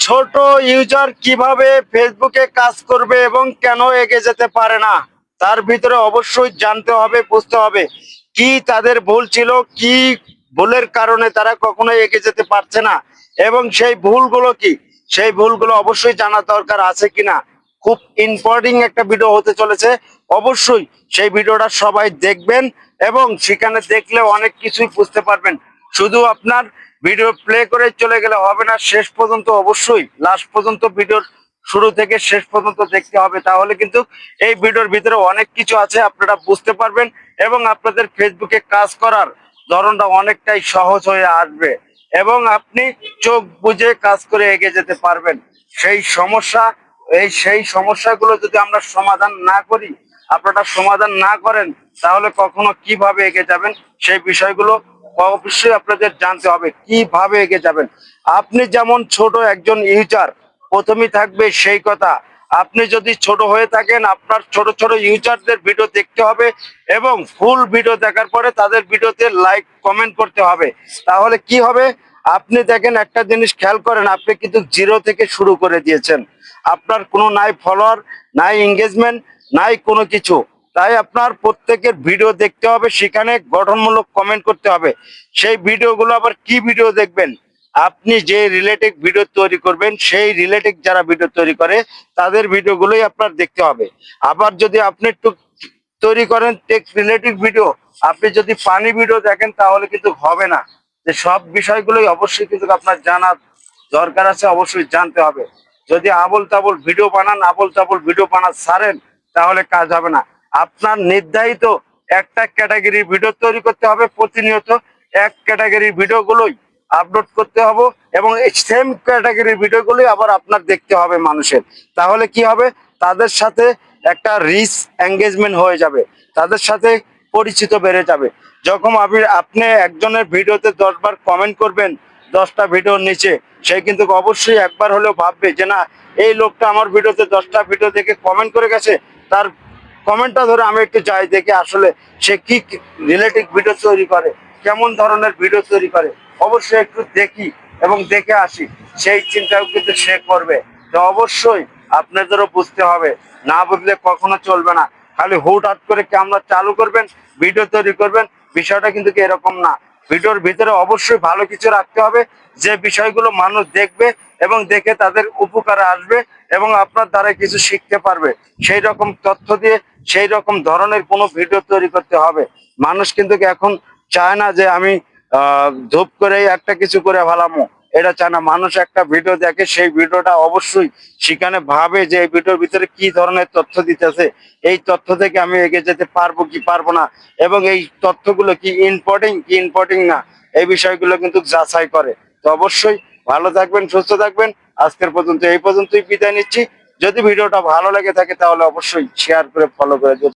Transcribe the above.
ছোট ইউজার কিভাবে ফেসবুকে কাজ করবে এবং কেন এগিয়ে যেতে পারে না, তার ভিতরে অবশ্যই জানতে হবে, বুঝতে হবে কি তাদের ভুল ছিল, কি ভুলের কারণে তারা কখনো এগিয়ে যেতে পারছে না, এবং সেই ভুলগুলো কি, সেই ভুলগুলো অবশ্যই জানা দরকার আছে কিনা। খুব ইম্পর্টেন্ট একটা ভিডিও হতে চলেছে, অবশ্যই সেই ভিডিওটা সবাই দেখবেন এবং সেখানে দেখলে অনেক কিছুই বুঝতে পারবেন। শুধু আপনার ভিডিও প্লে করে চলে গেলে হবে না, শেষ পর্যন্ত অবশ্যই লাস্ট পর্যন্ত ভিডিওর শুরু থেকে শেষ পর্যন্ত দেখতে হবে, তাহলে কিন্তু এই ভিডিওর ভিতরে অনেক কিছু আছে আপনারা বুঝতে পারবেন এবং আপনাদের ফেসবুকে কাজ করার ধরনটা অনেকটাই সহজ হয়ে আসবে এবং আপনি চোখ বুজে কাজ করে এগিয়ে যেতে পারবেন। সেই সমস্যা, সেই সমস্যাগুলো যদি আমরা সমাধান না করি, আপনারা সমাধান না করেন, তাহলে কখনো কিভাবে এগিয়ে যাবেন সেই বিষয়গুলো অবশ্যই আপনাদের জানতে হবে কিভাবে এগিয়ে যাবেন। আপনি যেমন ছোট একজন ইউজার, প্রথমেই থাকবে সেই কথা, আপনি যদি ছোট হয়ে থাকেন আপনার ছোট ছোট ইউজারদের ভিডিও দেখতে হবে এবং ফুল ভিডিও দেখার পরে তাদের ভিডিওতে লাইক কমেন্ট করতে হবে। তাহলে কি হবে, আপনি দেখেন একটা জিনিস খেয়াল করেন, আপনি কিন্তু জিরো থেকে শুরু করে দিয়েছেন, আপনার কোনো নাই ফলোয়ার, নাই এঙ্গেজমেন্ট, নাই কোনো কিছু। তাই আপনার প্রত্যেকের ভিডিও দেখতে হবে, সেখানে গঠনমূলক কমেন্ট করতে হবে। সেই ভিডিওগুলো আবার কি ভিডিও দেখবেন, আপনি যে রিলেটেড ভিডিও তৈরি করবেন সেই রিলেটেড যারা ভিডিও তৈরি করে তাদের ভিডিওগুলোই আপনার দেখতে হবে। আবার যদি আপনি একটু তৈরি করেন টেক রিলেটেড ভিডিও, আপনি যদি ফানি ভিডিও দেখেন তাহলে কিন্তু হবে না। যে সব বিষয়গুলোই অবশ্যই কিন্তু আপনার জানা দরকার আছে, অবশ্যই জানতে হবে। যদি আবল তাবল ভিডিও বানান, আবল তাবল ভিডিও বানান ছাড়েন, তাহলে কাজ হবে না। আপনার নির্ধারিত একটা ক্যাটাগরির ভিডিও তৈরি করতে হবে প্রতিনিয়ত, এক ক্যাটাগরির ভিডিওগুলোই আপলোড করতে হবে এবং এই সেম ক্যাটাগরির ভিডিওগুলোই আবার আপনার দেখতে হবে মানুষের। তাহলে কি হবে, তাদের সাথে একটা রিচ এঙ্গেজমেন্ট হয়ে যাবে, তাদের সাথে পরিচিত বেড়ে যাবে। যখন আপনি একজনের ভিডিওতে 10 বার কমেন্ট করবেন, 10টা ভিডিওর নিচে, সে কিন্তু অবশ্যই একবার হলেও ভাববে যে না, এই লোকটা আমার ভিডিওতে 10টা ভিডিও দেখে কমেন্ট করে গেছে, তার কমেন্টটা ধরে আমি একটু যাই দেখি আসলে সে কি রিলেটিভ ভিডিও তৈরি করে, কেমন ধরনের ভিডিও তৈরি করে, অবশ্যই একটু দেখি এবং দেখে আসি, সেই চিন্তাও কিন্তু সে করবে। তো অবশ্যই আপনাদেরও বুঝতে হবে, না বুঝলে কখনো চলবে না। খালি হুটহাট করে ক্যামেরা চালু করবেন, ভিডিও তৈরি করবেন, বিষয়টা কিন্তু এরকম না। ভিডিওর ভিতরে অবশ্যই ভালো কিছু রাখতে হবে, যে বিষয়গুলো মানুষ দেখবে এবং দেখে তাদের উপকারে আসবে এবং আপনার দ্বারা কিছু শিখতে পারবে, সেই রকম তথ্য দিয়ে সেই রকম ধরনের কোনো ভিডিও তৈরি করতে হবে। মানুষ কিন্তু এখন চায় না যে আমি ধূপ করে একটা কিছু করে ভালামো, এটা চায় না। মানুষ একটা ভিডিও দেখে, সেই ভিডিওটা অবশ্যই সেখানে ভাবে যে এই ভিডিওর ভিতরে কি ধরনের তথ্য দিতেছে, এই তথ্য থেকে আমি এগিয়ে যেতে পারবো কি পারবো না, এবং এই তথ্যগুলো কি ইম্পর্টেন্ট কি ইম্পর্টেন্ট না, এই বিষয়গুলো কিন্তু যাচাই করে। তো অবশ্যই ভালো থাকবেন, সুস্থ থাকবেন। আজকের পর্যন্ত এই পর্যন্তই বিদায় নিচ্ছি। যদি ভিডিওটা ভালো লেগে থাকে তাহলে অবশ্যই শেয়ার করে ফলো করে দিন।